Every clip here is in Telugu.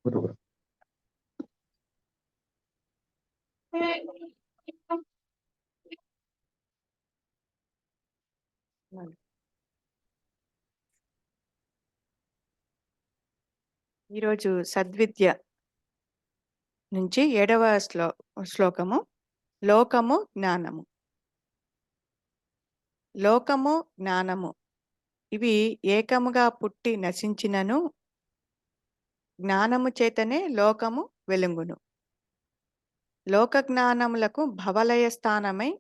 గురువు ఈరోజు సద్విద్య నుంచి 7వ శ్లోకము. లోకము జ్ఞానము. లోకము జ్ఞానము ఇవి ఏకముగా పుట్టి నశించినను జ్ఞానము చేతనే లోకము వెలుంగును. లోక జ్ఞానములకు భవలయ స్థానమై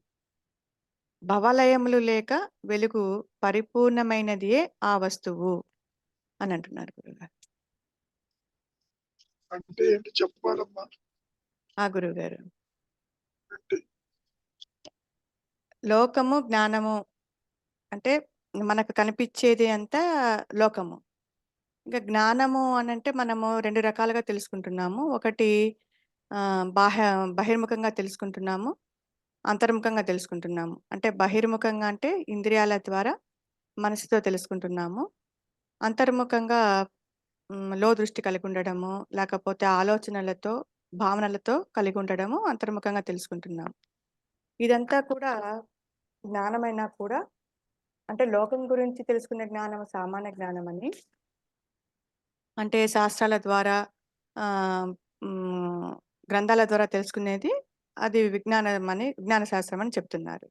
భవలయములు లేక వెలుగు పరిపూర్ణమైనదియే ఆ వస్తువు అని అంటున్నారు గురుగారు. అంటే ఏంటి చెప్పాలమ్మా? ఆ గురుగారు, లోకము జ్ఞానము అంటే మనకు కనిపించేది అంతా లోకము. ఇంకా జ్ఞానము అనంటే మనము 2 రకాలుగా తెలుసుకుంటున్నాము. ఒకటి బహిర్ముఖంగా తెలుసుకుంటున్నాము, అంతర్ముఖంగా తెలుసుకుంటున్నాము. అంటే బహిర్ముఖంగా అంటే ఇంద్రియాల ద్వారా మనసుతో తెలుసుకుంటున్నాము. అంతర్ముఖంగా లో దృష్టి కలిగి ఉండడము, లేకపోతే ఆలోచనలతో భావనలతో కలిగి ఉండడము అంతర్ముఖంగా తెలుసుకుంటున్నాము. ఇదంతా కూడా జ్ఞానమైనా కూడా అంటే లోకం గురించి తెలుసుకునే జ్ఞానం సామాన్య జ్ఞానం అని, అంటే శాస్త్రాల ద్వారా గ్రంథాల ద్వారా తెలుసుకునేది అది విజ్ఞానం అని, విజ్ఞాన శాస్త్రం అని చెప్తున్నారు.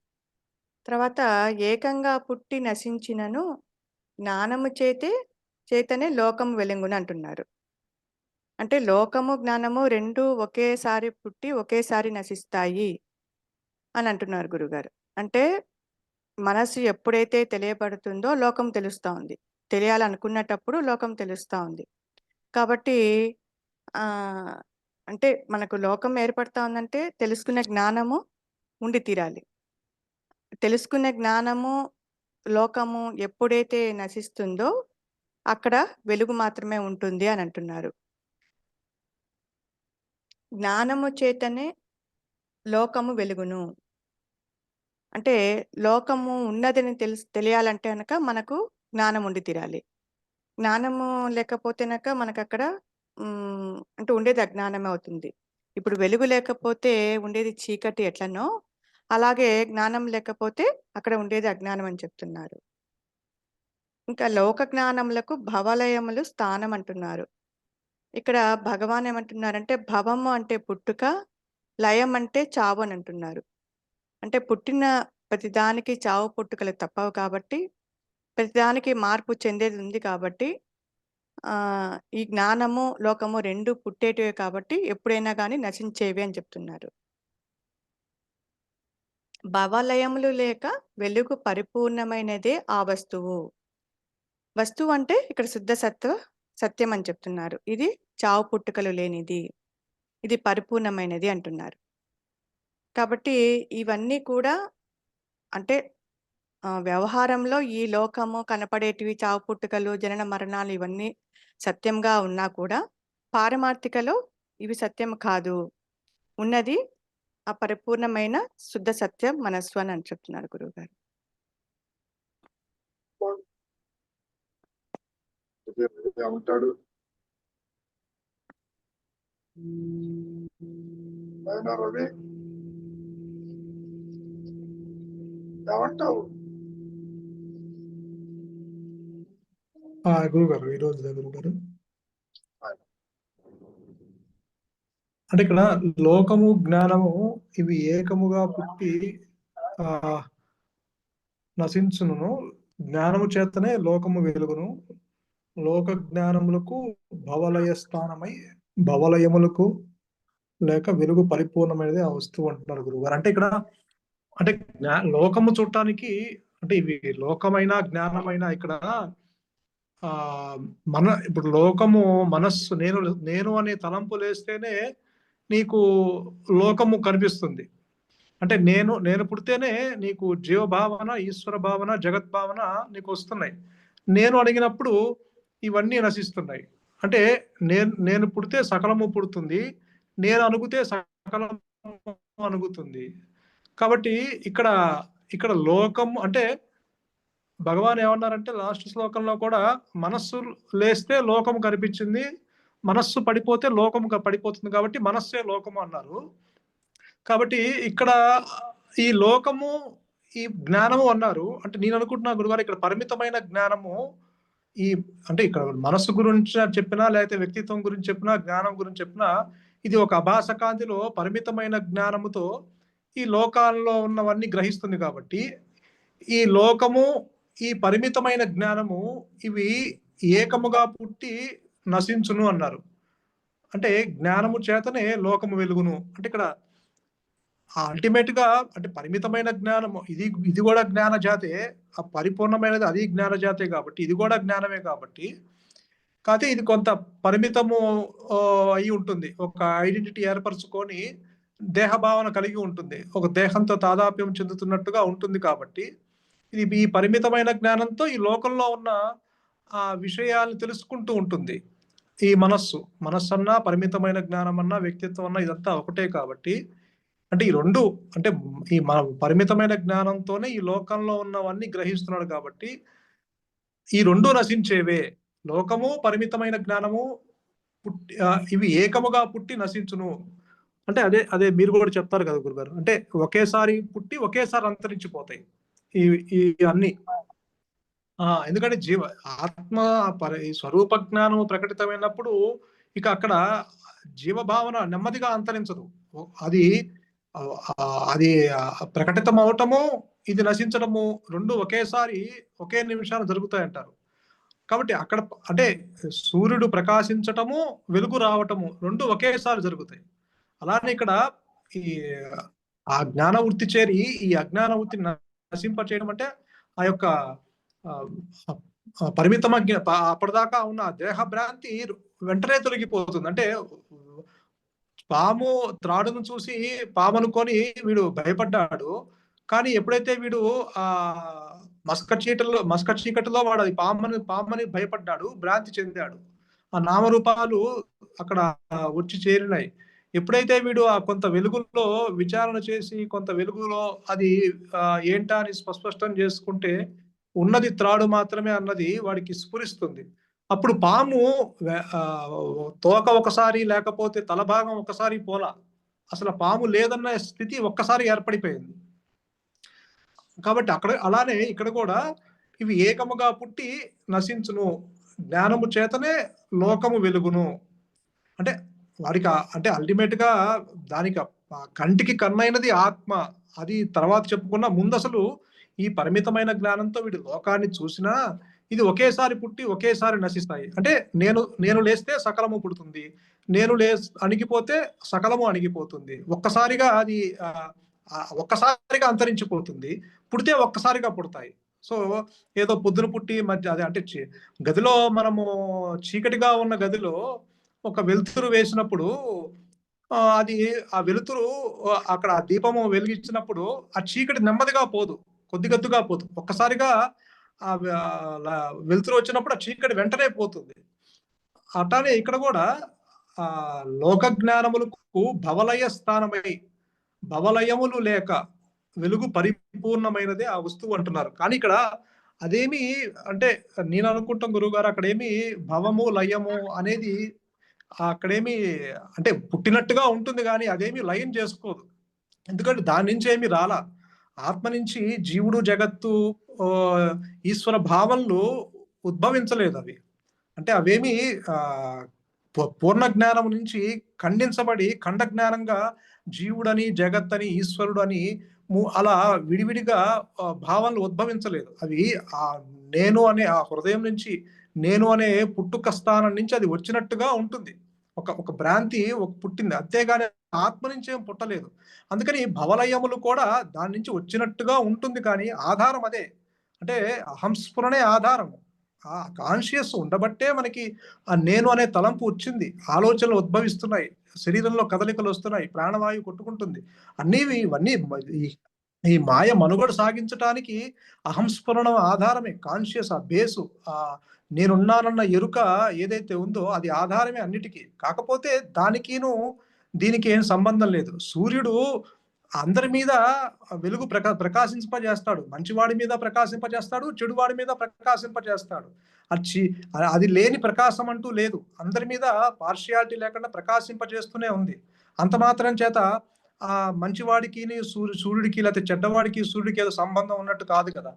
తర్వాత ఏకంగా పుట్టి నశించినను జ్ఞానము చేతనే లోకం వెలుగును అంటున్నారు. అంటే లోకము జ్ఞానము 2 ఒకేసారి పుట్టి ఒకేసారి నశిస్తాయి అని అంటున్నారు గురుగారు. అంటే మనసు ఎప్పుడైతే తెలియబడుతుందో లోకం తెలుస్తూ ఉంది. తెలియాలనుకున్నటప్పుడు లోకం తెలుస్తూ ఉంది. కాబట్టి అంటే మనకు లోకం ఏర్పడతా ఉందంటే తెలుసుకునే జ్ఞానము ఉండి తీరాలి. తెలుసుకునే జ్ఞానము లోకము ఎప్పుడైతే నశిస్తుందో అక్కడ వెలుగు మాత్రమే ఉంటుంది అని అంటున్నారు. జ్ఞానము చేతనే లోకము వెలుగును. అంటే లోకము ఉన్నదని తెలియాలంటే కనుక మనకు జ్ఞానం ఉండి తీరాలి. జ్ఞానము లేకపోతేనక మనకు అక్కడ అంటే ఉండేది అజ్ఞానమే అవుతుంది. ఇప్పుడు వెలుగు లేకపోతే ఉండేది చీకటి ఎట్లనో అలాగే జ్ఞానం లేకపోతే అక్కడ ఉండేది అజ్ఞానం అని చెప్తున్నారు. ఇంకా లోక జ్ఞానములకు భవలయములు స్థానం అంటున్నారు. ఇక్కడ భగవాన్ ఏమంటున్నారంటే భవము అంటే పుట్టుక, లయం అంటే చావు అని అంటున్నారు. అంటే పుట్టిన ప్రతిదానికి చావు పుట్టుకలు తప్పవు కాబట్టి, ప్రతిదానికి మార్పు చెందేది ఉంది కాబట్టి, ఈ జ్ఞానము లోకము 2 పుట్టేటివే కాబట్టి ఎప్పుడైనా కానీ నశించేవి అని చెప్తున్నారు. భవలయములు లేక వెలుగు పరిపూర్ణమైనదే ఆ వస్తువు. వస్తువు అంటే ఇక్కడ శుద్ధ సత్యం అని చెప్తున్నారు. ఇది చావు పుట్టుకలు లేనిది, ఇది పరిపూర్ణమైనది అంటున్నారు. కాబట్టి ఇవన్నీ కూడా అంటే వ్యవహారంలో ఈ లోకము కనపడేటివి చావు పుట్టుకలు జనన మరణాలు ఇవన్నీ సత్యంగా ఉన్నా కూడా పారమార్థికలో ఇవి సత్యం కాదు. ఉన్నది ఆ పరిపూర్ణమైన శుద్ధ సత్యం మనస్సు అని చెప్తున్నారు గురువుగారు. ఏమంటాడు? రవి ఏమంటావు? గురుగారు ఈరోజు గురుగారు అంటే ఇక్కడ లోకము జ్ఞానము ఇవి ఏకముగా పుట్టి నశించును, జ్ఞానము చేతనే లోకము వెలుగును. లోక జ్ఞానములకు భవలయ స్థానమై భవలయములకు లేక వెలుగు పరిపూర్ణమైనది ఆ వస్తువు అంటున్నారు గురుగారు. అంటే ఇక్కడ అంటే లోకము చూడటానికి అంటే ఇవి లోకమైన జ్ఞానమైన ఇక్కడ ఇప్పుడు లోకము మనస్సు నేను అనే తలంపు లేస్తేనే నీకు లోకము కనిపిస్తుంది. అంటే నేను పుడితేనే నీకు జీవభావన, ఈశ్వర భావన, జగద్భావన నీకు వస్తున్నాయి. నేను అడిగినప్పుడు ఇవన్నీ నశిస్తున్నాయి. అంటే నేను పుడితే సకలము పుడుతుంది, నేను అనుగుతే సకలము అనుగుతుంది. కాబట్టి ఇక్కడ లోకం అంటే భగవాన్ ఏమన్నారంటే లాస్ట్ శ్లోకంలో కూడా మనస్సు లేస్తే లోకం కనిపించింది, మనస్సు పడిపోతే లోకము పడిపోతుంది కాబట్టి మనస్సే లోకము అన్నారు. కాబట్టి ఇక్కడ ఈ లోకము, ఈ జ్ఞానము అన్నారు. అంటే నేను అనుకుంటున్నా గురుగారు, ఇక్కడ పరిమితమైన జ్ఞానము ఈ అంటే ఇక్కడ మనస్సు గురించి చెప్పినా, లేకపోతే వ్యక్తిత్వం గురించి చెప్పినా, జ్ఞానం గురించి చెప్పినా, ఇది ఒక అభాసకాంతిలో పరిమితమైన జ్ఞానముతో ఈ లోకాల్లో ఉన్నవన్నీ గ్రహిస్తుంది కాబట్టి, ఈ లోకము, ఈ పరిమితమైన జ్ఞానము ఇవి ఏకముగా పుట్టి నశించును అన్నారు. అంటే జ్ఞానము చేతనే లోకము వెలుగును. అంటే ఇక్కడ అల్టిమేట్ గా అంటే పరిమితమైన జ్ఞానము ఇది కూడా జ్ఞాన జాతే, ఆ పరిపూర్ణమైనది అది జ్ఞాన జాతే కాబట్టి ఇది కూడా జ్ఞానమే కాబట్టి, కాకపోతే ఇది కొంత పరిమితము అయి ఉంటుంది. ఒక ఐడెంటిటీ ఏర్పరచుకొని దేహభావన కలిగి ఉంటుంది, ఒక దేహంతో తాదాప్యం చెందుతున్నట్టుగా ఉంటుంది. కాబట్టి ఇది ఈ పరిమితమైన జ్ఞానంతో ఈ లోకంలో ఉన్న ఆ విషయాలను తెలుసుకుంటూ ఉంటుంది. ఈ మనస్సన్నా, పరిమితమైన జ్ఞానం అన్నా, వ్యక్తిత్వం అన్నా ఇదంతా ఒకటే. కాబట్టి అంటే ఈ రెండు, అంటే ఈ మన పరిమితమైన జ్ఞానంతోనే ఈ లోకంలో ఉన్నవన్నీ గ్రహిస్తున్నాడు. కాబట్టి ఈ రెండు నశించేవే. లోకము, పరిమితమైన జ్ఞానము పుట్టి ఇవి ఏకముగా పుట్టి నశించును. అంటే అదే మీరు కూడా చెప్తారు కదా గురుగారు. అంటే ఒకేసారి పుట్టి ఒకేసారి అంతరించిపోతాయి ఈ అన్ని. ఎందుకంటే ఆత్మ స్వరూప జ్ఞానము ప్రకటితమైనప్పుడు ఇక అక్కడ జీవభావన నెమ్మదిగా అంతరించదు. అది ప్రకటితం అవటము, ఇది నశించడము రెండు ఒకేసారి ఒకే నిమిషాలు జరుగుతాయి అంటారు. కాబట్టి అక్కడ అంటే సూర్యుడు ప్రకాశించటము, వెలుగు రావటము రెండు ఒకేసారి జరుగుతాయి. అలానే ఇక్కడ ఈ ఆ జ్ఞాన వృత్తి చేరి ఈ అజ్ఞాన వృత్తిని నశింపచేయడం అంటే ఆ యొక్క పరిమితమ అప్పటిదాకా ఉన్న దేహ భ్రాంతి వెంటనే తొలగిపోతుంది. అంటే పాము త్రాడును చూసి పాము అనుకొని వీడు భయపడ్డాడు. కానీ ఎప్పుడైతే వీడు మస్కట్ చీకటిలో వాడు అది పామని భయపడ్డాడు, భ్రాంతి చెందాడు. ఆ నామరూపాలు అక్కడ వచ్చి చేరినాయి. ఎప్పుడైతే వీడు ఆ కొంత వెలుగులో విచారణ చేసి, కొంత వెలుగులో అది ఏంటా అని స్పష్టం చేసుకుంటే ఉన్నది త్రాడు మాత్రమే అన్నది వాడికి స్ఫురిస్తుంది. అప్పుడు పాము తోక ఒకసారి, లేకపోతే తలభాగం ఒకసారి పోలా, అసలు పాము లేదన్న స్థితి ఒక్కసారి ఏర్పడిపోయింది. కాబట్టి అలానే ఇక్కడ కూడా ఇవి ఏకముగా పుట్టి నశించును, జ్ఞానము చేతనే లోకము వెలుగును. అంటే వాడికి అంటే అల్టిమేట్ గా దానికి కంటికి కన్నైనది ఆత్మ. అది తర్వాత చెప్పుకున్న ముందు అసలు ఈ పరిమితమైన జ్ఞానంతో వీడి లోకాన్ని చూసినా ఇది ఒకేసారి పుట్టి ఒకేసారి నశిస్తాయి. అంటే నేను లేస్తే సకలము పుడుతుంది, నేను అణిగిపోతే సకలము అణిగిపోతుంది. ఒక్కసారిగా అది ఒక్కసారిగా అంతరించిపోతుంది, పుడితే ఒక్కసారిగా పుడతాయి. సో ఏదో పొద్దున పుట్టి మధ్య అదే అంటే గదిలో మనము చీకటిగా ఉన్న గదిలో ఒక వెలుతురు వేసినప్పుడు అది ఆ వెలుతురు అక్కడ ఆ దీపము వెలిగించినప్పుడు ఆ చీకటి నెమ్మదిగా పోదు, కొద్దిగా పోదు. ఒక్కసారిగా ఆ వెలుతురు వచ్చినప్పుడు ఆ చీకటి వెంటనే పోతుంది. అట్లానే ఇక్కడ కూడా ఆ లోక జ్ఞానములకు భవలయ స్థానమై, భవలయములు లేక వెలుగు పరిపూర్ణమైనదే ఆ వస్తువు అంటున్నారు. కానీ ఇక్కడ అదేమి అంటే నేను అనుకుంటాం గురువుగారు, అక్కడేమి భవము లయము అనేది అక్కడేమి అంటే పుట్టినట్టుగా ఉంటుంది, కానీ అదేమి లయం చేసుకోదు. ఎందుకంటే దాని నుంచి ఏమి రాలా. ఆత్మ నుంచి జీవుడు, జగత్తు, ఈశ్వర భావనలు ఉద్భవించలేదు. అవి అంటే అవేమి పూర్ణ జ్ఞానం నుంచి ఖండించబడి ఖండ జ్ఞానంగా జీవుడని, జగత్తని, ఈశ్వరుడు అని అలా విడివిడిగా భావనలు ఉద్భవించలేదు. అవి ఆ నేను అనే ఆ హృదయం నుంచి, నేను అనే పుట్టుక స్థానం నుంచి అది వచ్చినట్టుగా ఉంటుంది. ఒక భ్రాంతి పుట్టింది, అంతేగాని ఆత్మ నుంచి ఏం పుట్టలేదు. అందుకని భవలయములు కూడా దాని నుంచి వచ్చినట్టుగా ఉంటుంది, కానీ ఆధారం అదే. అంటే అహంస్ఫురణే ఆధారము. ఆ కాన్షియస్ ఉండబట్టే మనకి ఆ నేను అనే తలంపు వచ్చింది, ఆలోచనలు ఉద్భవిస్తున్నాయి, శరీరంలో కదలికలు వస్తున్నాయి, ప్రాణవాయువు కొట్టుకుంటుంది. ఇవన్నీ ఈ మాయ మనుగడ సాగించటానికి అహంస్ఫురణం ఆధారమే. కాన్షియస్ ఆ బేసు, ఆ నేనున్నానన్న ఎరుక ఏదైతే ఉందో అది ఆధారమే అన్నిటికీ. కాకపోతే దానికిను దీనికి ఏం సంబంధం లేదు. సూర్యుడు అందరి మీద వెలుగు ప్రకాశింపజేస్తాడు. మంచివాడి మీద ప్రకాశింపజేస్తాడు, చెడువాడి మీద ప్రకాశింపజేస్తాడు. అది లేని ప్రకాశం అంటూ లేదు. అందరి మీద పార్షియాలిటీ లేకుండా ప్రకాశింపజేస్తూనే ఉంది. అంత మాత్రం చేత మంచివాడికి సూర్యుడికి లేకపోతే చెడ్డవాడికి సూర్యుడికి ఏదో సంబంధం ఉన్నట్టు కాదు కదా.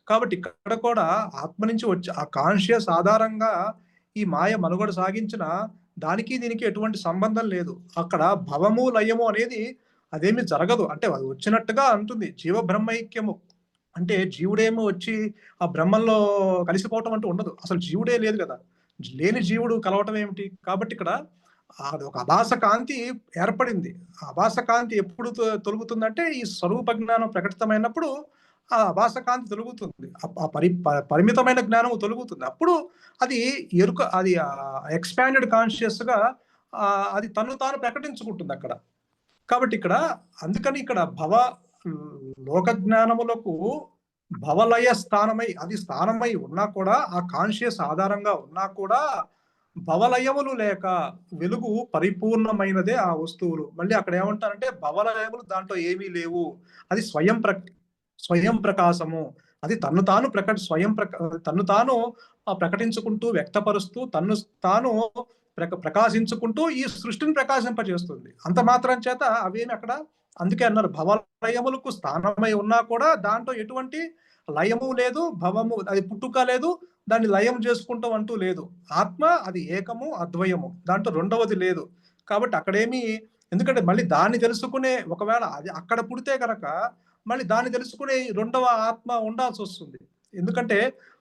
కాబట్టి ఇక్కడ కూడా ఆత్మ నుంచి వచ్చి ఆ కాన్షియస్ ఆధారంగా ఈ మాయ మనుగడ సాగించిన దానికి దీనికి ఎటువంటి సంబంధం లేదు. అక్కడ భవము లయము అనేది అదేమి జరగదు. అంటే అది వచ్చినట్టుగా అంటుంది. జీవ బ్రహ్మైక్యము అంటే జీవుడేమో వచ్చి ఆ బ్రహ్మంలో కలిసిపోవటం అంటూ ఉండదు. అసలు జీవుడే లేదు కదా. లేని జీవుడు కలవటం ఏమిటి? కాబట్టి ఇక్కడ అది ఒక అభాస కాంతి ఏర్పడింది. ఆ అభాస కాంతి ఎప్పుడు తొలుగుతుందంటే ఈ స్వరూప జ్ఞానం ప్రకటితమైనప్పుడు ఆ అభాస కాంతి తొలుగుతుంది. ఆ పరిమితమైన జ్ఞానం తొలుగుతుంది. అప్పుడు అది ఎరుక, అది ఎక్స్పాండెడ్ కాన్షియస్ గా అది తను తాను ప్రకటించుకుంటుంది అక్కడ. కాబట్టి ఇక్కడ అందుకని ఇక్కడ లోక జ్ఞానములకు భవలయ స్థానమై, అది స్థానమై ఉన్నా కూడా, ఆ కాన్షియస్ ఆధారంగా ఉన్నా కూడా భవలయములు లేక వెలుగు పరిపూర్ణమైనదే ఆ వస్తువులు. మళ్ళీ అక్కడ ఏమంటారంటే భవలయములు దాంట్లో ఏమీ లేవు, అది స్వయం ప్రకాశము. అది తన్ను తాను తన్ను తాను ప్రకటించుకుంటూ, వ్యక్తపరుస్తూ, తన్ను తాను ప్రకాశించుకుంటూ ఈ సృష్టిని ప్రకాశింపజేస్తుంది. అంత మాత్రం చేత అవేమి అక్కడ, అందుకే అన్నారు భవలయములకు స్థానమై ఉన్నా కూడా దాంట్లో ఎటువంటి లయము లేదు, భవము అది పుట్టుక లేదు, దాన్ని లయం చేసుకుంటాం అంటూ లేదు. ఆత్మ అది ఏకము అద్వయము, దాంట్లో రెండవది లేదు. కాబట్టి అక్కడేమి, ఎందుకంటే మళ్ళీ దాన్ని తెలుసుకునే, ఒకవేళ అది అక్కడ పుడితే కనుక మళ్ళీ దాన్ని తెలుసుకునే రెండవ ఆత్మ ఉండాల్సి వస్తుంది. ఎందుకంటే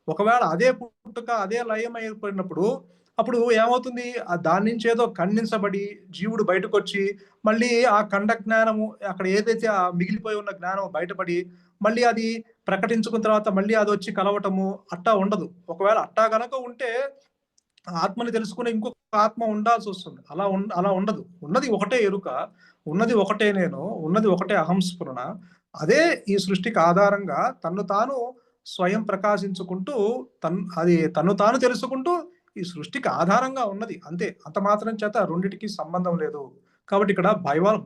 ఒకవేళ అదే పుట్టుక అదే లయం అయిపోయినప్పుడు అప్పుడు ఏమవుతుంది, దాని నుంచి ఏదో ఖండించబడి జీవుడు బయటకు వచ్చి మళ్ళీ ఆ ఖండ జ్ఞానము, అక్కడ ఏదైతే ఆ మిగిలిపోయి ఉన్న జ్ఞానం బయటపడి మళ్ళీ అది ప్రకటించుకున్న తర్వాత మళ్ళీ అది వచ్చి కలవటము అట్టా ఉండదు. ఒకవేళ అట్టా గనక ఉంటే ఆత్మని తెలుసుకునే ఇంకొక ఆత్మ ఉండాల్సి వస్తుంది. అలా ఉండదు. ఉన్నది ఒకటే ఎరుక, ఉన్నది ఒకటే నేను, ఉన్నది ఒకటే అహంస్ఫురణ. అదే ఈ సృష్టికి ఆధారంగా తన్ను తాను స్వయం ప్రకాశించుకుంటూ అది తన్ను తాను తెలుసుకుంటూ ఈ సృష్టికి ఆధారంగా ఉన్నది అంతే. అంత మాత్రం చేత రెండిటికి సంబంధం లేదు. కాబట్టి ఇక్కడ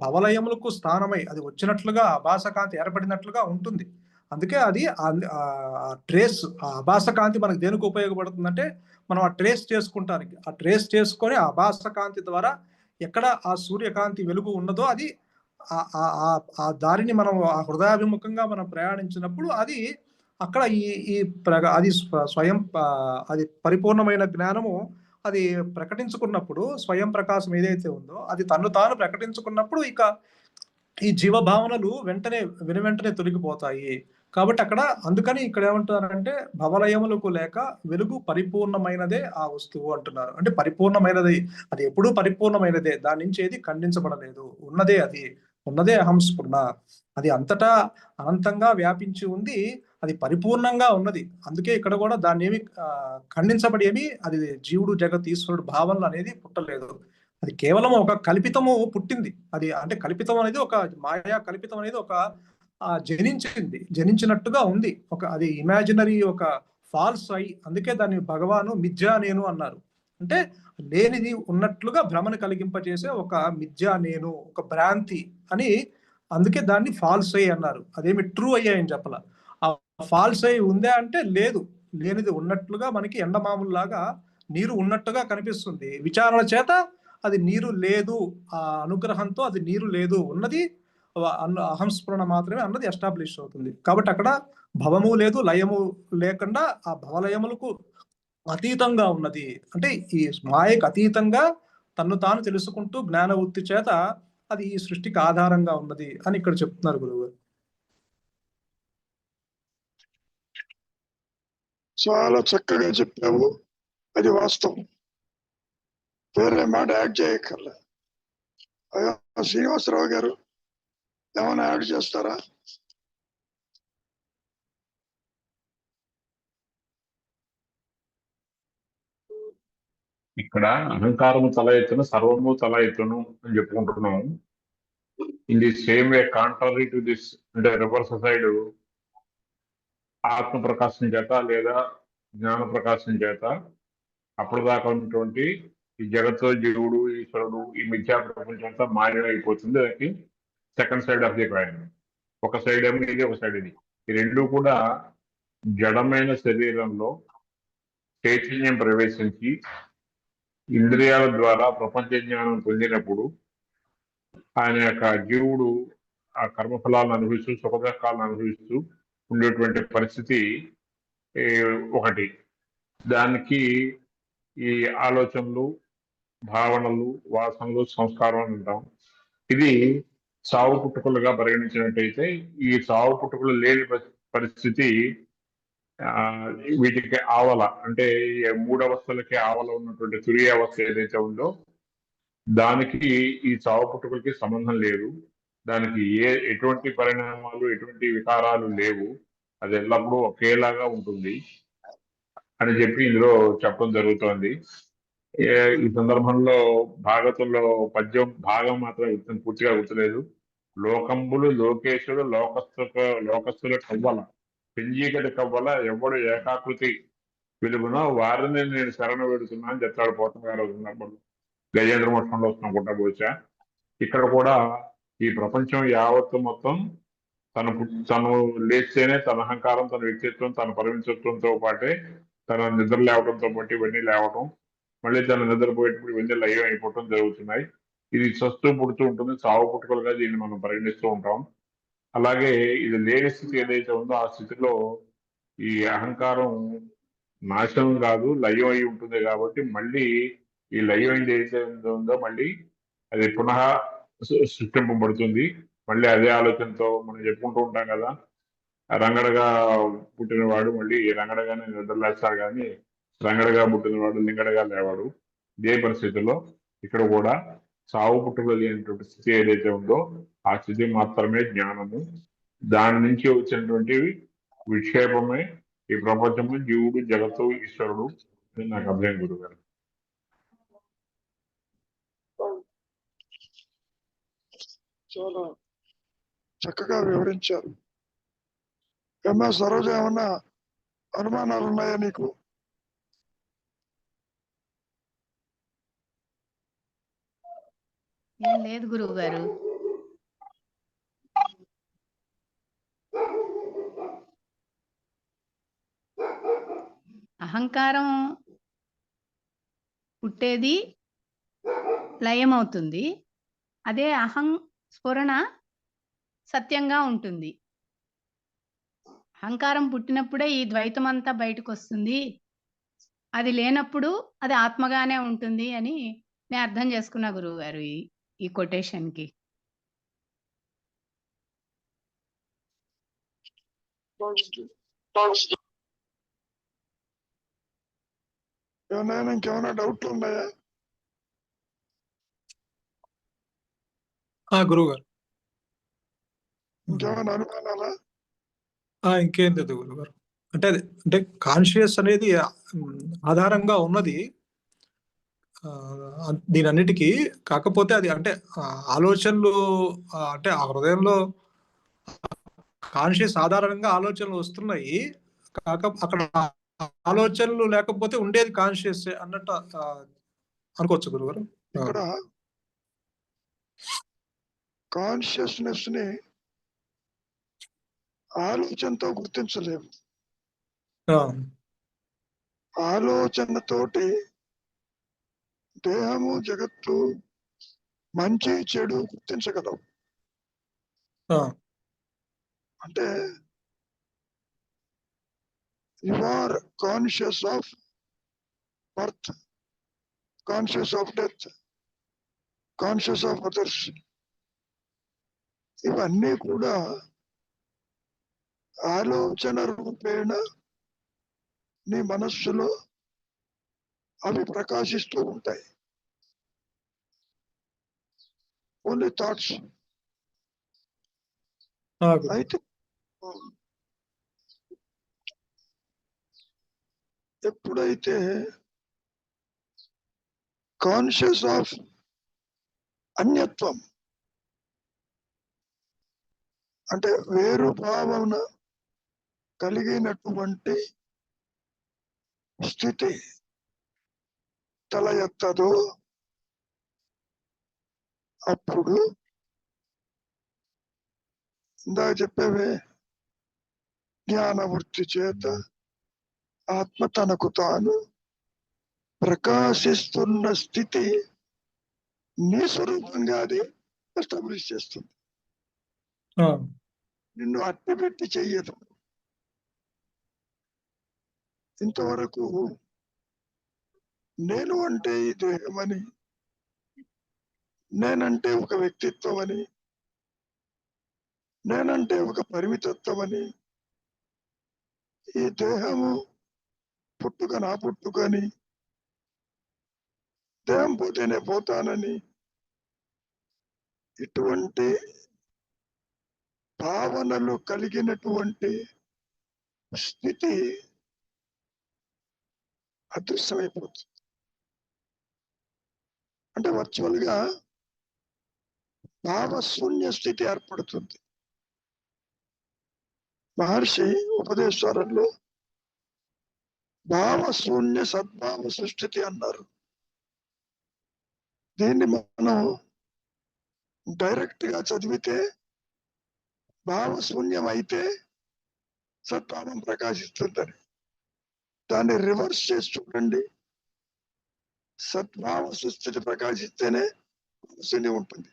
భవలయములకు స్థానమై అది వచ్చినట్లుగా అభాసకాంతి ఏర్పడినట్లుగా ఉంటుంది. అందుకే అది ట్రేస్, ఆ అభాసకాంతి మనకు దేనికి ఉపయోగపడుతుందంటే మనం ఆ ట్రేస్ చేసుకుంటానికి, ఆ ట్రేస్ చేసుకొని ఆ అభాసకాంతి ద్వారా ఎక్కడ ఆ సూర్యకాంతి వెలుగు ఉన్నదో అది ఆ దారిని మనం ఆ హృదయాభిముఖంగా మనం ప్రయాణించినప్పుడు అది అక్కడ అది స్వయం అది పరిపూర్ణమైన జ్ఞానము అది ప్రకటించుకున్నప్పుడు, స్వయం ప్రకాశం ఏదైతే ఉందో అది తన్ను తాను ప్రకటించుకున్నప్పుడు ఇక ఈ జీవ భావనలు వెంటనే తొలగిపోతాయి. కాబట్టి అక్కడ అందుకని ఇక్కడ ఏమంటారంటే భవలయములకు లేక వెలుగు పరిపూర్ణమైనదే ఆ వస్తువు అంటున్నారు. అంటే పరిపూర్ణమైనది, అది ఎప్పుడూ పరిపూర్ణమైనదే, దాని నుంచి ఏది ఖండించబడలేదు, ఉన్నదే అది, ఉన్నదే అహంస్ఫురణ. అది అంతటా అనంతంగా వ్యాపించి ఉంది, అది పరిపూర్ణంగా ఉన్నది. అందుకే ఇక్కడ కూడా దాన్ని ఏమి ఖండించబడి ఏమి అది జీవుడు జగత్ ఈశ్వరుడు భావనలు అనేది పుట్టలేదు. అది కేవలం ఒక కల్పితము పుట్టింది. అది అంటే కల్పితం అనేది ఒక మాయా కల్పితం అనేది ఒక జనించినట్టుగా ఉంది. అది ఇమాజినరీ ఒక ఫాల్స్ ఐ. అందుకే దాన్ని భగవాను మిథ్యా నేను అన్నారు. అంటే లేనిది ఉన్నట్లుగా భ్రమను కలిగింపజేసే ఒక మిథ్యా నేను, ఒక భ్రాంతి అని. అందుకే దాన్ని ఫాల్స్ ఐ అన్నారు. అదేమి ట్రూ అయ్యాయని చెప్పాల. ఆ ఫాల్స్ ఐ ఉందా అంటే లేదు, లేనిది ఉన్నట్లుగా మనకి ఎండమాముల్లాగా నీరు ఉన్నట్టుగా కనిపిస్తుంది. విచారణ చేత అది నీరు లేదు, ఆ అనుగ్రహంతో అది నీరు లేదు, ఉన్నది అహంస్ఫురణ మాత్రమే అన్నది ఎస్టాబ్లిష్ అవుతుంది. కాబట్టి అక్కడ భవము లేదు, లయము లేకుండా ఆ భవలయములకు అతీతంగా ఉన్నది. అంటే ఈ మాయకు అతీతంగా తన్ను తాను తెలుసుకుంటూ జ్ఞాన వృత్తి చేత అది ఈ సృష్టికి ఆధారంగా ఉన్నది అని ఇక్కడ చెప్తున్నారు గురువుగారు. చాలా చక్కగా చెప్పావు, అది వాస్తవం, వేరే మాట యాడ్ చేయక్కర్లే. శ్రీనివాసరావు గారు ఏమైనా యాడ్ చేస్తారా? ఇక్కడ అహంకారము తల ఎత్తును, సర్వము తల ఎత్తును అని చెప్పుకుంటున్నాము. In the same way contrary to this, అంటే రివర్స్ సైడ్ ఆత్మ ప్రకాశం చేత లేదా జ్ఞాన ప్రకాశం చేత అప్పుడు దాకా ఉన్నటువంటి ఈ జగత్తు, జీవుడు, ఈశ్వరుడు, ఈ మిథ్యా ప్రపంచం అంతా మాయం అయిపోతుంది. దానికి second side of the coin. ఒక సైడ్ ఏమో ఇది, ఒక సైడ్ ఇది. ఈ రెండు కూడా జడమైన శరీరంలో చైతన్యం ప్రవేశించి ఇంద్రియాల ద్వారా ప్రపంచ జ్ఞానం పొందినప్పుడు ఆయన యొక్క జీవుడు ఆ కర్మఫలాలను అనుభవిస్తూ సుఖదుఖాలను అనుభవిస్తూ ఉండేటువంటి పరిస్థితి ఒకటి. దానికి ఈ ఆలోచనలు, భావనలు, వాసనలు, సంస్కారం అని అంటాం. ఇది సావు పుట్టుకలుగా పరిగణించినట్టయితే ఈ సావు పుట్టుకలు లేని పరిస్థితి వీటికి ఆవల, అంటే మూడవస్థలకి ఆవల ఉన్నటువంటి తురియ అవస్థ ఏదైతే ఉందో దానికి ఈ సావు పుట్టుకలకి సంబంధం లేదు. దానికి ఎటువంటి పరిణామాలు, ఎటువంటి వికారాలు లేవు. అది ఎల్లప్పుడూ ఒకేలాగా ఉంటుంది అని చెప్పి ఇందులో చెప్పడం జరుగుతోంది. ఈ సందర్భంలో భాగవతంలో పద్యం భాగం మాత్రం పూర్తిగా గుర్తులేదు. లోకంబులు లోకేశుడు లోకస్తుల కవ్వల పెంజీకటి కవ్వల ఎవడు ఏకాకృతి వెలుగునో వారిని నేను శరణ వేడుతున్నా అని చెప్తాడు పోతన గారు సందర్భంలో. గజేంద్ర మోక్షంలో వస్తున్నా బహుశా. ఇక్కడ కూడా ఈ ప్రపంచం యావత్తు మొత్తం తను లేస్తేనే తన అహంకారం, తన వ్యక్తిత్వం, తన పరిమితత్వంతో పాటే తన నిద్ర లేవడంతో పాటు ఇవన్నీ లేవడం, మళ్ళీ తన నిద్రపోయేటప్పుడు ఇవన్నీ లయం అయిపోవటం జరుగుతున్నాయి. ఇది చస్తూ పుడుతూ ఉంటుంది, సావు పుట్టుకలుగా దీన్ని మనం పరిగణిస్తూ ఉంటాం. అలాగే ఇది లేని స్థితి ఏదైతే ఉందో ఆ స్థితిలో ఈ అహంకారం నాశనం కాదు, లయం అయి ఉంటుంది. కాబట్టి మళ్ళీ ఈ లయం ఏదైతే ఉందో మళ్ళీ అది పునః సృష్టింపబడుతుంది. మళ్ళీ అదే ఆలోచనతో మనం చెప్పుకుంటూ ఉంటాం కదా, రంగడగా పుట్టినవాడు మళ్ళీ రంగడగానే నిద్రలేస్తాడు, కానీ రంగడగా పుట్టినవాడు లింగడగా లేవాడు. ఇదే పరిస్థితుల్లో ఇక్కడ కూడా సావు పుట్టుకలు లేనటువంటి స్థితి ఏదైతే ఉందో ఆ స్థితి మాత్రమే జ్ఞానము. దాని నుంచి వచ్చినటువంటి విక్షేపమే ఈ ప్రపంచము, జీవుడు, జగత్తు, ఈశ్వరుడు అని నాకు అభ్యయం గురుగారు. చాలా చక్కగా వివరించారు. ఎంఎస్ సరోజ, ఏమన్నా అనుమానాలు ఉన్నాయా నీకు? ఏం లేదు గురువు గారు. అహంకారం పుట్టేది లయమవుతుంది, అదే స్ఫురణ సత్యంగా ఉంటుంది. అహంకారం పుట్టినప్పుడే ఈ ద్వైతం అంతా బయటకు వస్తుంది, అది లేనప్పుడు అది ఆత్మగానే ఉంటుంది అని నేను అర్థం చేసుకున్నా గురువు గారు ఈ కొటేషన్ కి. ఇంకేమైనా డౌట్లు ఉన్నాయా? గురువు గారు ఇంకేమైనా అనుమానాలా? ఇంకేం లేదు గురువు గారు. అంటే కాన్షియస్ అనేది ఆధారంగా ఉన్నది దీని అన్నిటికీ. కాకపోతే అది అంటే ఆలోచనలు, అంటే ఆ హృదయంలో కాన్షియస్ ఆధారంగా ఆలోచనలు వస్తున్నాయి. అక్కడ ఆలోచనలు లేకపోతే ఉండేది కాన్షియస్ అన్నట్టు అనుకోవచ్చు గురుగారు. ఇక్కడ కాన్షియస్నెస్ ని ఆలోచనతో గుర్తించలేము. ఆలోచనతోటి దేహము, జగత్తు, మంచి చెడు గుర్తించగలవు. అంటే you are conscious of birth, conscious of death, conscious of others. ఇవన్నీ కూడా ఆలోచన రూపేణ నీ మనస్సులో అవి ప్రకాశిస్తూ ఉంటాయి. Only thoughts. అయితే ఎప్పుడైతే కాన్షియస్ ఆఫ్ అన్యత్వం, అంటే వేరు భావన కలిగినటువంటి స్థితి తల ఎత్తదో అప్పుడు ఇందాక చెప్పేవే జ్ఞానవృత్తి చేత ఆత్మ తనకు తాను ప్రకాశిస్తున్న స్థితి నీ స్వరూపంగా అది ఎస్టాబ్లిష్ చేస్తుంది. ఆ, నిన్ను అట్టిపెట్టి చెయ్యదు. ఇంతవరకు నేను అంటే ఈ దేహమని, నేనంటే ఒక వ్యక్తిత్వం అని, నేనంటే ఒక పరిమితత్వం అని, ఈ దేహము పుట్టుక నా పుట్టుకని, దేహం పోతేనే పోతానని, ఇటువంటి భావనలు కలిగినటువంటి స్థితి అదృశ్యమైపోతుంది. అంటే వర్చువల్ గా భావశూన్య స్థితి ఏర్పడుతుంది. మహర్షి ఉపదేశాలలో భావశూన్య సద్భావ సృష్టి అన్నారు. దీన్ని మనం డైరెక్ట్ గా చదివితే భావశూన్యం అయితే సద్భావం ప్రకాశిస్తుందని, దాన్ని రివర్స్ చేసి చూడండి. సద్భావ సృష్టి ప్రకాశిస్తేనే శూన్యం ఉంటుంది.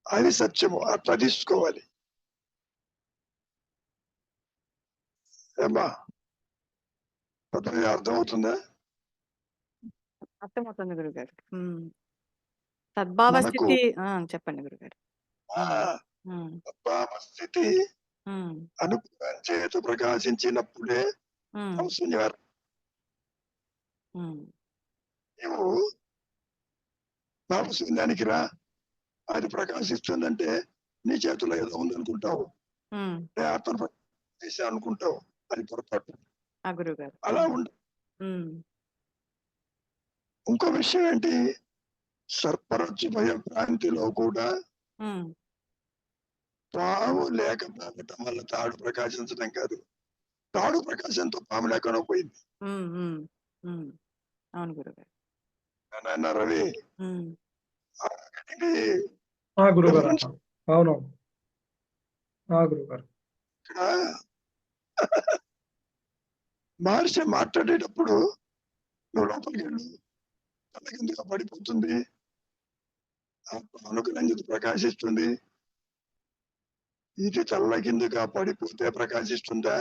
అది సత్యము, అట్లా తీసుకోవాలి. ఏమ్మా పద్ధతి అర్థమవుతుందా? అర్థమవుతుంది గురుగారు. సద్భావ మనకు స్థితి చెప్పండి గురుగారు. ఆ సద్భావ స్థితి అనుగ్రహం చేత ప్రకాశించినప్పుడే శూన్యం. నువ్వు భావశూన్యానికి రా, అది ప్రకాశిస్తుందంటే నీ చేతిలో ఏదో ఉందనుకుంటావు, ఆత్మ చేసా అనుకుంటావు. అది పొరపాటు. గురుగారు అలా ఉండ. ఇంకో విషయం ఏంటి, సర్పరచ్చు భయ భ్రాంతిలో కూడా పాము లేకపోవటం వల్ల తాడు ప్రకాశించడం కాదు, తాడు ప్రకాశంతో పాము లేకుండా పోయింది. అవును గురుగారు. నాన్న రవి, ఇది గురుగారు. difference. అవును గురుగారు. ఇక్కడ మహర్షి మాట్లాడేటప్పుడు నువ్వు లోపలికి వెళ్ళు, తలకిందుగా పడిపోతుంది, అనుకరించింది ప్రకాశిస్తుంది. ఇది తల్లకిందుగా పడిపోతే ప్రకాశిస్తుందా,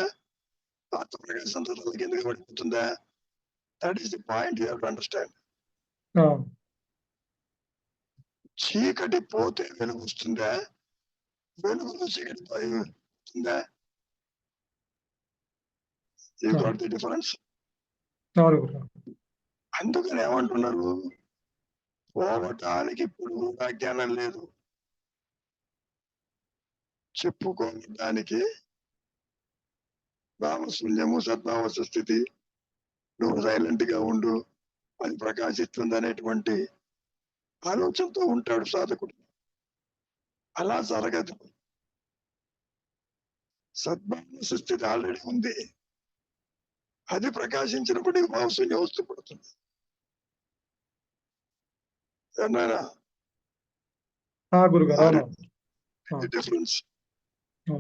ఆత్మ ప్రకాశంతో తల్లకిందుగా పడిపోతుందా? That is the point you have to understand. చీకటి పోతే వెలుగు వస్తుందా, వెలుగులో చీకటి పోతుందా? You got the difference. అందుకని ఏమంటున్నారు, పోవటానికి ఇప్పుడు కూడా జ్ఞానం లేదు, చెప్పుకోవడానికి భావశూన్యము సద్భావ స్థితి, నువ్వు సైలెంట్ గా ఉండు, అది ప్రకాశిస్తుంది అనేటువంటి ఆలోచనతో ఉంటాడు సాధకుడు. అలా జరగదు. సద్భావ స్థితి ఆల్రెడీ ఉంది, అది ప్రకాశించినప్పుడు నీకు భావశూన్యం వస్తూ పడుతుంది. గురుగారు. డిఫరెన్స్.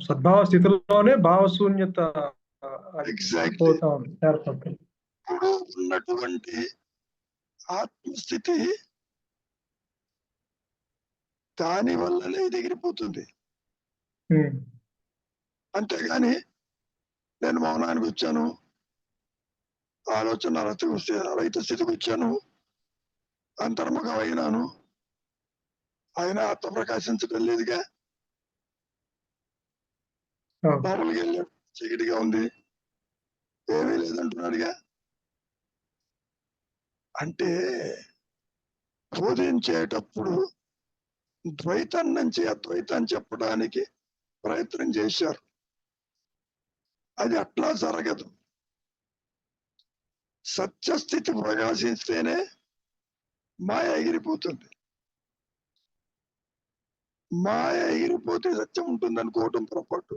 సద్భావ స్థితిలోనే భావశూన్యత ఎగ్జాక్ట్లీ ఏర్పడుతుంది. ఇప్పుడు ఉన్నటువంటి ఆత్మస్థితి దాని వల్లనే ఎగిరిపోతుంది. అంతేగాని నేను మౌనానికి వచ్చాను, ఆలోచన రైతు స్థితికి వచ్చాను, అంతర్ముఖం అయినాను, అయినా ఆత్మ ప్రకాశించడం లేదుగా. లోపలికి వెళ్ళాడు, చీకటిగా ఉంది, ఏమీ లేదంటున్నాడుగా. అంటే బోధించేటప్పుడు ద్వైతం నుంచి అద్వైతం చెప్పడానికి ప్రయత్నం చేశారు, అది అట్లా జరగదు. సత్యస్థితి ప్రకాశిస్తేనే మాయ ఎగిరిపోతుంది. మాయ ఎగిరిపోతే సత్యం ఉంటుంది అనుకోవటం పొరపాటు.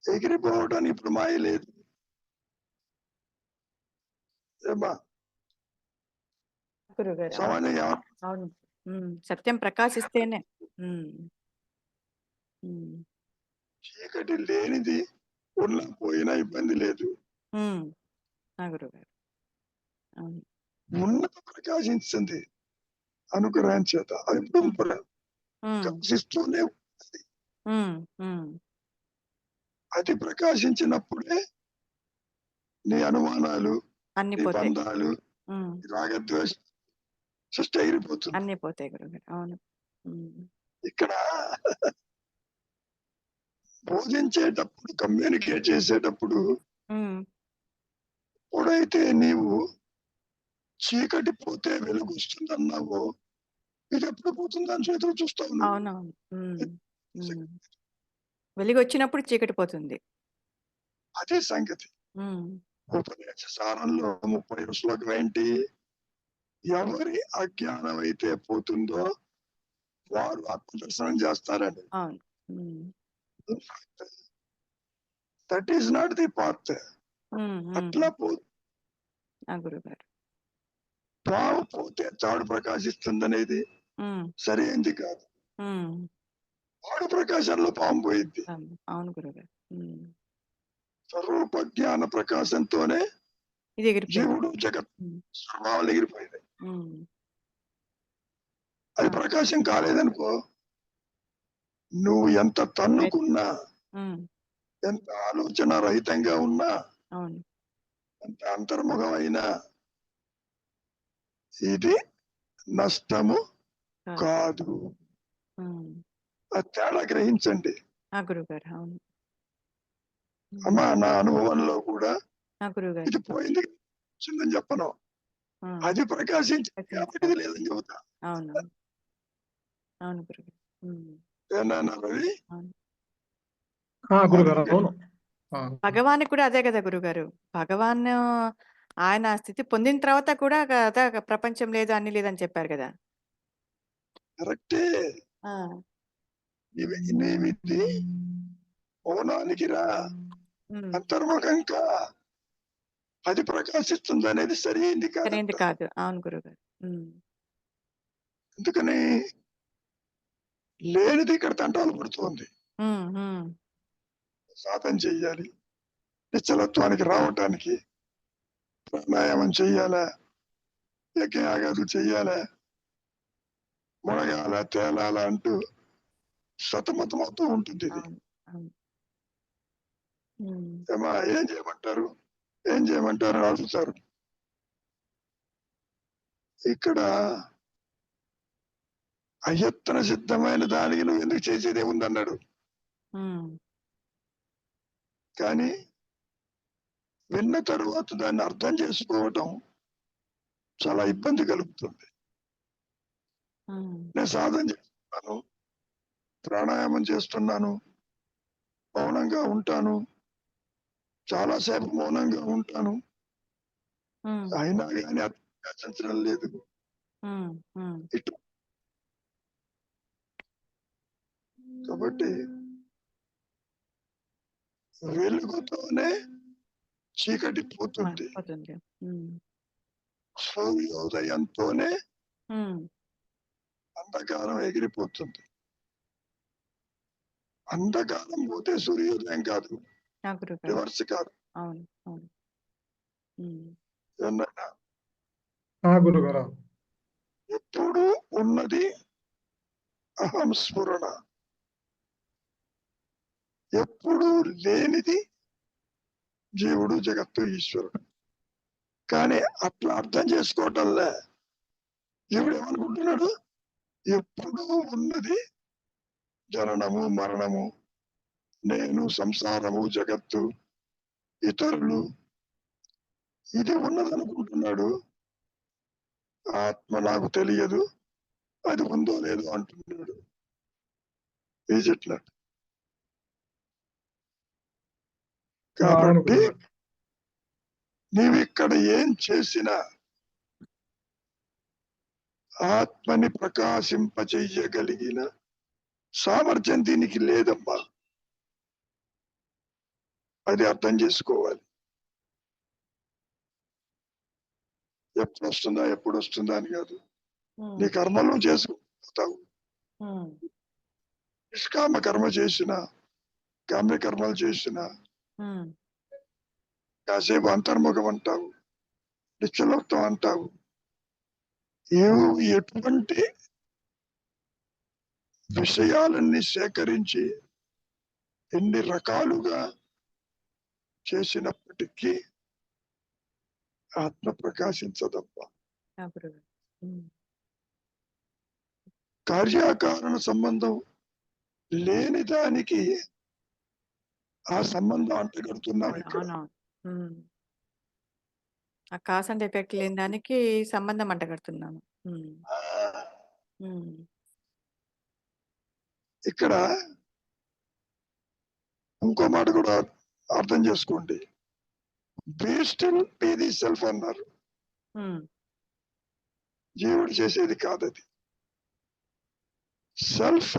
ఎగిరిపోవటానికి ఇప్పుడు మాయ లేదు. గురుగారు సామాన్యంగా అవును. సత్యం ప్రకాశిస్తేనే ఉమ్, చీకటి లేనిది ఉన్నా పోయినా ఇబ్బంది లేదు. ఉమ్, ఆ గురుగారు. అవును. ఉన్నత ప్రకాశించింది అనుగ్రహం చేత. అది ఎప్పుడు ఉమ్, ప్రకాశిస్తూనే ఉంది. ఉమ్, ఉమ్, అది ప్రకాశించినప్పుడే నీ అనుమానాలు, అన్ని నీ పోతాయి. బంధాలు, ఉమ్, నీ రాగద్వేష సృష్టి ఎగిరిపోతుంది. అన్ని పోతాయి గురుగారు. అవును. ఉమ్, ఇక్కడ బోధించేటప్పుడు, కమ్యూనికేట్ చేసేటప్పుడు ఉమ్, ఎప్పుడైతే నీవు చీకటి పోతే వెలుగు వస్తుంది అన్నావో, ఇది ఎప్పుడు పోతుంది అని చేతులు చూస్తావు నువ్వు. అవునవును. ఉమ్, ఉమ్. వెలుగు వచ్చినప్పుడు చీకటి పోతుంది. అదే సంగతి. ఉమ్, ఉపదేశ సారంలో 30 శ్లోకం ఏంటి? ఎవరి అజ్ఞానం అయితే పోతుందో వారు ఆత్మదర్శనం చేస్తారని. అవును. Um, that is not the path. Um, um, అట్లా ఆ గురుగారు. పాము పోతే తాడు ప్రకాశిస్తుందనేది ఉమ్, సరైనది కాదు. ఉమ్, తాడు ప్రకాశంలో పాము పోయింది. అవును గురుగారు. ఉమ్, స్వరూప జ్ఞాన ప్రకాశంతోనే ఇది ఎగిరిపోయింది. జీవుడు జగత్ ఉమ్, సర్వాలు ఎగిరిపోయింది. ఉమ్, అది ప్రకాశం కాలేదనుకో, నువ్వు ఎంత తన్నుకున్నా, ఉమ్, ఎంత ఆలోచన రహితంగా ఉన్నా, అవును. ఎంత అంతర్ముఖమైనా ఇది నష్టము కాదు. ఉమ్, ఆ తేడా గ్రహించండి. ఆ గురుగారు. అవును. అమ్మా, నా అనుభవంలో కూడా ఆ గురుగారు. ఇది పోయింది వచ్చిందని చెప్పను. ఉమ్, అది ప్రకాశించి ప్రకాశించాలి. కాబట్టి ఇది లేదని చెబుతా. అవును. అవును గురుగారు. ఉమ్, ఏనా రవి? అవును. గురుగారు అవును. భగవాన్ కూడా అదే కదా గురుగారు. భగవాన్ ఆయన ఆ స్థితి పొందిన తర్వాత కూడా కదా ప్రపంచం లేదు, అన్ని లేదని చెప్పారు కదా. కరెక్టే. ఆ, నీవిది మౌనానికి రా, ఉమ్, అంతర్ముఖంగా అది ప్రకాశిస్తుంది అనేది సరైంది సరైనది కాదంట. కాదు. అవును గురుగారు. ఉమ్, ఎందుకని లేనిది ఇక్కడ తంటాలు పడుతోంది. ఉమ్, ఉమ్, సాధన చెయ్యాలి, నిశ్చలత్వానికి రావటానికి ప్రాణాయామం చెయ్యాలా, యజ్ఞయాగాదులు చెయ్యాలా, మునగాల తేలాల అంటూ సతమతం అవుతూ ఉంటుంది. ఇది అవును. అవును. ఉమ్, ఏమా, ఏం చేయమంటారు, ఏం చేయమంటారు అని అడుగుతారు. ఇక్కడ అయత్న సిద్ధమైన దానికి నువ్వు ఎందుకు చేసేది ఏముందన్నాడు. ఉమ్, కానీ విన్న తరువాత దాన్ని అర్థం చేసుకోవటం చాలా ఇబ్బంది కలుగుతుంది. ఉమ్, నేను సాధన చేస్తున్నాను, ప్రాణాయామం చేస్తున్నాను, మౌనంగా ఉంటాను, చాలాసేపు మౌనంగా ఉంటాను, ఉమ్, అయినా కానీ ఆచరించడం లేదు. ఉమ్, ఉమ్, ఇటు కాబట్టి వెలుగుతోనే చీకటి పోతుంది, పోతుంది. ఉమ్, సూర్యోదయంతోనే ఉమ్, అంధకారం ఎగిరిపోతుంది. అంధకారం పోతే సూర్యోదయం కాదు, ఆ గురుగారు. రివర్స్ కాదు. అవును. అవును. ఉమ్, ఏమన్నా గురుగారు. ఎప్పుడు ఉన్నది అహం స్ఫురణ, ఎప్పుడు లేనిది జీవుడు జగత్తు ఈశ్వరుడు. కానీ అట్లా అర్థం చేసుకోవటంలే. జీవుడు ఏమనుకుంటున్నాడు, ఎప్పుడు ఉన్నది జననము మరణము, నేను, సంసారము, జగత్తు, ఇతరులు, ఇది ఉన్నదనుకుంటున్నాడు. ఆత్మ నాకు తెలియదు, అది ఉందో లేదో అంటున్నాడు. ఈజిట్లా కాబట్టి నీవిక్కడ ఏం చేసినా ఆత్మని ప్రకాశింపచెయ్యగలిగిన సామర్థ్యం దీనికి లేదమ్మా. అది అర్థం చేసుకోవాలి. ఎప్పుడు వస్తుందా అని కాదు, ఉమ్, నీ కర్మలు చేసుకుంటావు. ఉమ్, నిష్కామ కర్మ చేసిన, కామ్య కర్మలు చేసిన, ఉమ్, కాసేపు అంతర్ముఖం అంటావు, నిశ్చలత్వం అంటావు. ఎటువంటి విషయాలన్నీ సేకరించి ఎన్ని రకాలుగా చేసినప్పటికీ ఆత్మ ప్రకాశించదప్ప. ఆ గురువు. ఉమ్, కార్యకారణ సంబంధం లేని దానికి ఆ సంబంధం అంటగడుతున్నాం ఇక్కడ. అవునవును. ఉమ్. ఆ కాస్ అండ్ ఎఫెక్ట్ లేని దానికి సంబంధం అంటగడుతున్నాము. ఉమ్, ఆ, ఉమ్, ఇక్కడ ఇంకో మాట కూడా అర్థం చేసుకోండి. Be still be the self అన్నారు. ఉమ్, జీవుడు చేసేది కాదది. Self,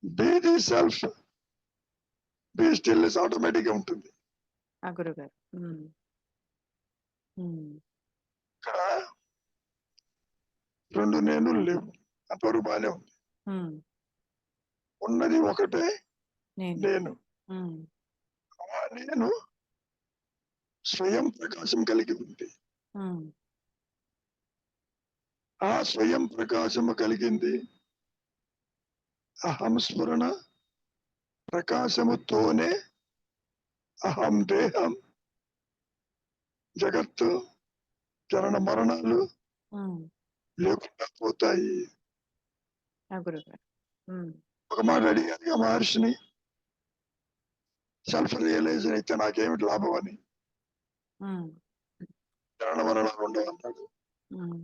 be the self, be still automatic గా ఉంటుంది. ఆ గురువు గారు. ఉమ్, ఉమ్, ఇక్కడ రెండు నేను లేవు, అంతవరకు బాగానే ఉంది. ఉమ్, ఉన్నది ఒకటే నేను. నేను. ఉమ్, ఆ నేను స్వయం ప్రకాశం కలిగి ఉంది. ఉమ్, ఆ స్వయం ప్రకాశము కలిగింది అహం స్ఫురణ ప్రకాశముతోనే అహం దేహం, జగత్తు, జనన మరణాలు ఉమ్, లేకుండా పోతాయి. ఆ గురువు గారు. ఉమ్, ఒక మాట అడిగాను ఆ మహర్షిని, సెల్ఫ్ రియలైజేషన్ అయితే నాకేమిటి లాభం అని. ఉమ్, జనన మరణాలు ఉండవన్నాడు. ఉమ్,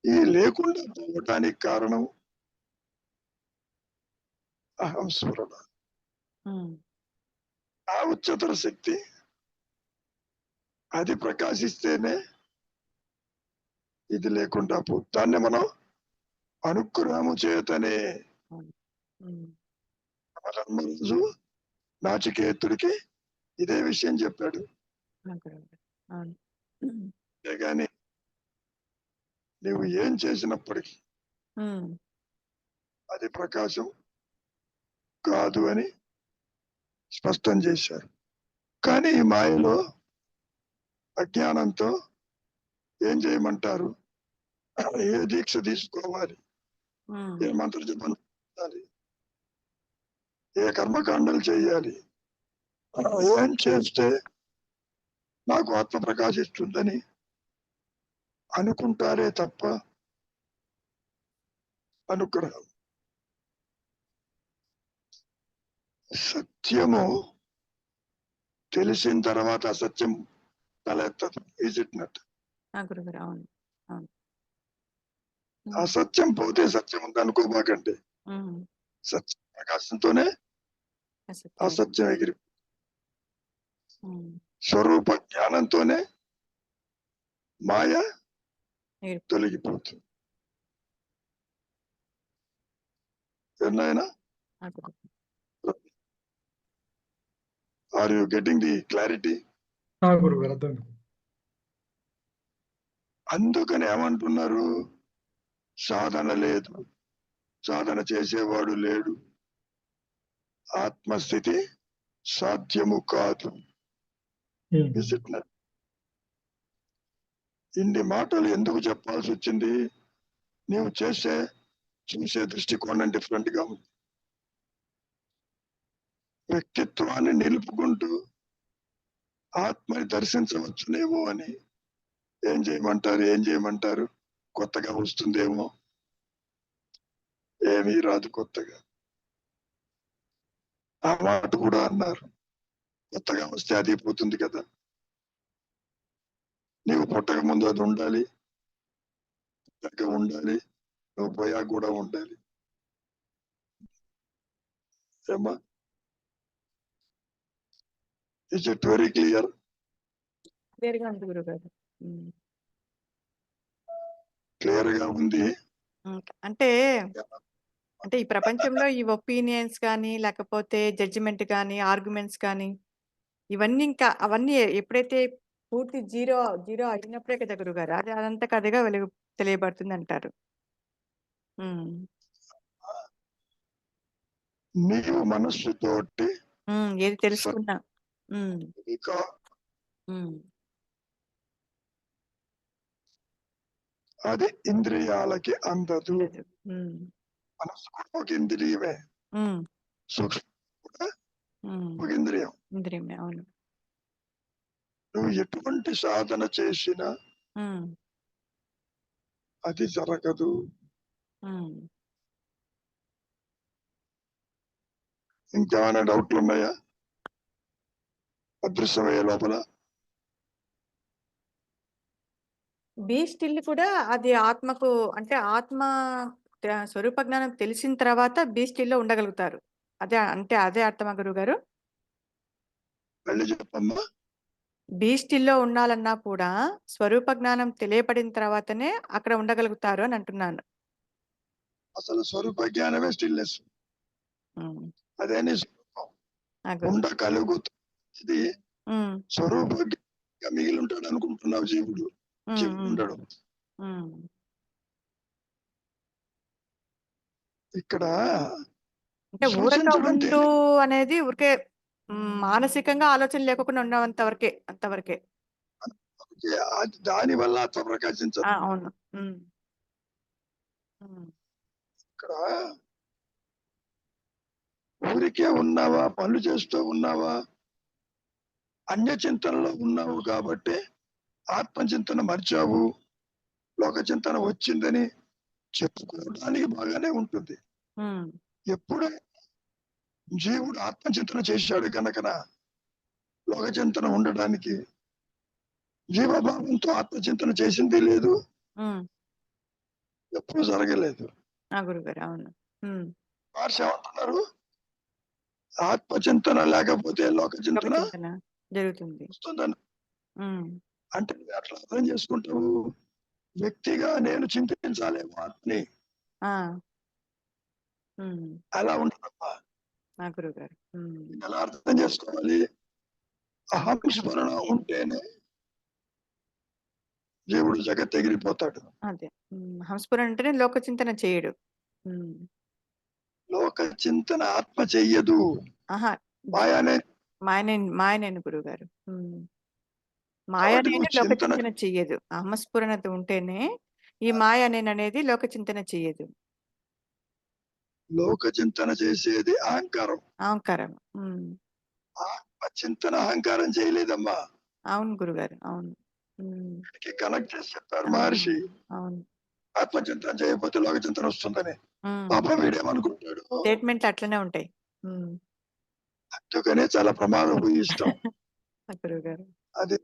ఈ లేకుండా పోవటానికి కారణం అహం స్ఫురణ. ఉమ్, ఆ ఉच्चतर శక్తి అది ప్రకాశిస్తేనే ఇది లేకుండా పో. దాన్ని మనం అనుగ్రహము చేతనే. అవును. ఉమ్, ధర్మరాజు నాచికేతుడికి ఇదే విషయం చెప్పాడు. ఆ గురువు గారు. అవును. ఉమ్, అంతేగాని నువ్వు ఏం చేసినప్పటికీ ఉమ్, అది ప్రకాశం కాదు అని స్పష్టం చేశారు. కానీ ఈ మాయలో అజ్ఞానంతో ఏం చేయమంటారు? ఏ దీక్ష తీసుకోవాలి, ఉమ్, ఏ మంత్ర జపం చేయాలి, ఏ కర్మకాండలు చేయాలి, ఏం చేస్తే నాకు ఆత్మ ప్రకాశిస్తుందని అనుకుంటారే తప్ప అనుగ్రహం, సత్యము తెలిసిన తర్వాత అసత్యం తలెత్తదు. Is it not? ఆ గురువు గారు. అవును. అవును. ఉమ్, అసత్యం పోతే సత్యం ఉంది అనుకోమాకండి. ఉమ్, సత్యం ప్రకాశంతోనే అసత్యం. అసత్యం ఎగిరి, ఉమ్, స్వరూప జ్ఞానంతోనే మాయ ఏడు. తొలగిపోతుంది. ఎన్నైనా ఆ గురువు. Are you getting the clarity? ఆ గురువు గారు అర్థం. అందుకని ఏమంటున్నారు? సాధన లేదు, సాధన చేసేవాడు లేడు, ఆత్మస్థితి సాధ్యము కాదు. Is it not? ఇన్ని మాటలు ఎందుకు చెప్పాల్సి వచ్చింది? నీవు చూసే దృష్టికోణం డిఫరెంట్ గా ఉంది. వ్యక్తిత్వాన్ని నిలుపుకుంటూ ఆత్మని దర్శించవచ్చునేమో అని. ఏం చేయమంటారు? కొత్తగా వస్తుందేమో. ఏమీ రాదు కొత్తగా. ఆ మాట కూడా అన్నారు. కొత్తగా వస్తే అది పోతుంది కదా. నీవు పుట్టక ముందు అది ఉండాలి, పుట్టక ఉండాలి, నువ్వు పోయా కూడా ఉండాలి. ఏమా? Is it very clear? క్లియర్గా ఉంది గురువు గారు. ఉమ్, క్లియర్ గా ఉంది. ఉమ్, అంటే అంటే ఈ ప్రపంచంలో ఈ ఒపీనియన్స్ కానీ లేకపోతే జడ్జిమెంట్ కానీ ఆర్గ్యుమెంట్స్ కానీ ఇవన్నీ ఇంకా అవన్నీ ఎప్పుడైతే పూర్తి జీరో జీరో అయినప్పుడే కదా గురువు గారు అది అదంతా కథగా వెలుగు తెలియబడుతుంది అంటారు. ఉమ్, నీవు మనస్సుతోటి ఏది తెలుసుకున్నా ఇక అది ఇంద్రియాలకి అందదు. మనస్సు కూడా ఒక ఇంద్రియమే, సూక్ష్మ కూడా ఒక ఇంద్రియం. ఇంద్రియమే, అవును. నువ్వు ఎటువంటి సాధన చేసినా అది జరగదు. ఇంకేమైనా డౌట్లు ఉన్నాయా అదృశ్యమయ్యే లోపల? బీ స్టిల్ కూడా అది ఆత్మకు, అంటే ఆత్మ స్వరూప జ్ఞానం తెలిసిన తర్వాత బీ స్టిల్ లో ఉండగలుగుతారు. అదే అంటే అదే అర్థమా గురువు గారు? మళ్ళీ చెప్పమ్మా. బీ స్టిల్ లో ఉండాలన్నా కూడా స్వరూప జ్ఞానం తెలియపడిన తర్వాతనే అక్కడ ఉండగలుగుతారు అని అంటున్నాను. అసలు స్వరూప జ్ఞానమే స్టిల్నెస్. అదే నీ స్వరూపం. ఉండగలుగుతుంది స్వరూప జ్ఞానంగా మిగిలి ఉంటాడు అనుకుంటున్నావు జీవుడు. జీవుడు ఉండడు. ఇక్కడ అంటే ఊరక ఉండు అనేది ఊరికే మానసికంగా ఆలోచన లేకుండా ఉన్నంత వరకే, అంతవరకే. దాని వల్ల ఆత్మ ప్రకాశించదు. అవును. ఇక్కడ ఊరికే ఉన్నావా, పనులు చేస్తూ ఉన్నావా, అన్య చింతనలో ఉన్నావు కాబట్టి ఆత్మచింతన మర్చావు, లోక చింతన వచ్చిందని చెప్పుకోవడానికి బాగానే ఉంటుంది. ఎప్పుడైనా జీవుడు ఆత్మచింతన చేశాడు కనుక లోక చింతన ఉండడానికి, జీవభావంతో ఆత్మచింతన చేసింది లేదు, ఎప్పుడు జరగలేదు. గురుగారు, అవును. మహర్షి ఏమంటున్నారు? ఆత్మచింతన లేకపోతే లోక చింతన జరుగుతుంది వస్తుందని. అంటే అట్లా అర్థం చేసుకుంటావు, వ్యక్తిగా నేను చింతించాలేమో ఆత్మని, అలా ఉండదమ్మా. గురుగారు ఎలా అర్థం చేసుకోవాలి? అహం స్మరణ ఉంటేనే జీవుడు జగత్ ఎగిరిపోతాడు. అదే హంస్ఫురణ అంటేనే లోక చింతన చేయడు. లోక చింతన ఆత్మ చెయ్యదు. మాయనేను గురుగారు. మాయనేను లోక చింతన చెయ్యదు. అహమస్ఫురణత ఉంటేనే ఈ మాయ నేను అనేది లోక చింతన చెయ్యదు. లోక చింతన చేసేది అహంకారం. అహంకారం. ఆత్మ చింతన అహంకారం చేయలేదమ్మా. అవును గురుగారు, అవును. కనెక్ట్ చేసి చెప్పారు మహర్షి. అవును. ఆత్మచింతన చేయకపోతే లోక చింతన వస్తుందని. పాపం వీడేమనుకుంటాడు? స్టేట్మెంట్ అట్లనే ఉంటాయి. అందుకనే చాలా ప్రమాదం ఇష్టం. గురుగారు అది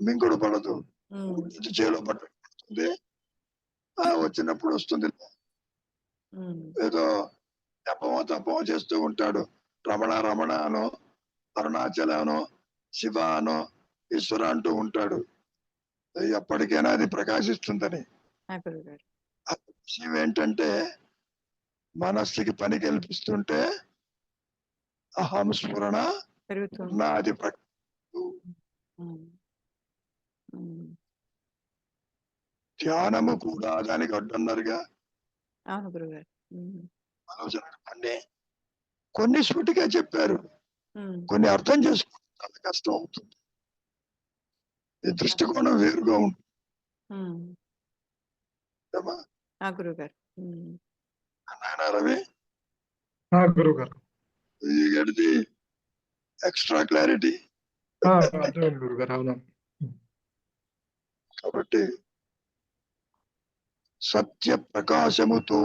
మింగుడు పడదు, చేలో పట్టుకుంటుంది, వచ్చినప్పుడు వస్తుంది. ఏదో తపమో తపమో చేస్తూ ఉంటాడు. రమణ రమణ అనో, అరుణాచల అనో, శివ అనో, ఈశ్వర అంటూ ఉంటాడు. ఎప్పటికైనా అది ప్రకాశిస్తుందని. విషయం ఏంటంటే మనస్సుకి పని కల్పిస్తుంటే అహం స్ఫురణ అది ధ్యానము కూడా దానికి అడ్డున్నారుగా. అవును గురుగారు. ఆలోచన కొన్ని సూటిగా చెప్పారు, కొన్ని అర్థం చేసుకోవడం చాలా కష్టం అవుతుంది. ఈ దృష్టికోణం వేరుగా ఉంటుంది. గురుగారు రవి గురుగారు గడిది ఎక్స్ట్రా క్లారిటీ. గురుగారు, అవునా. కాబట్టి సత్య ప్రకాశముతో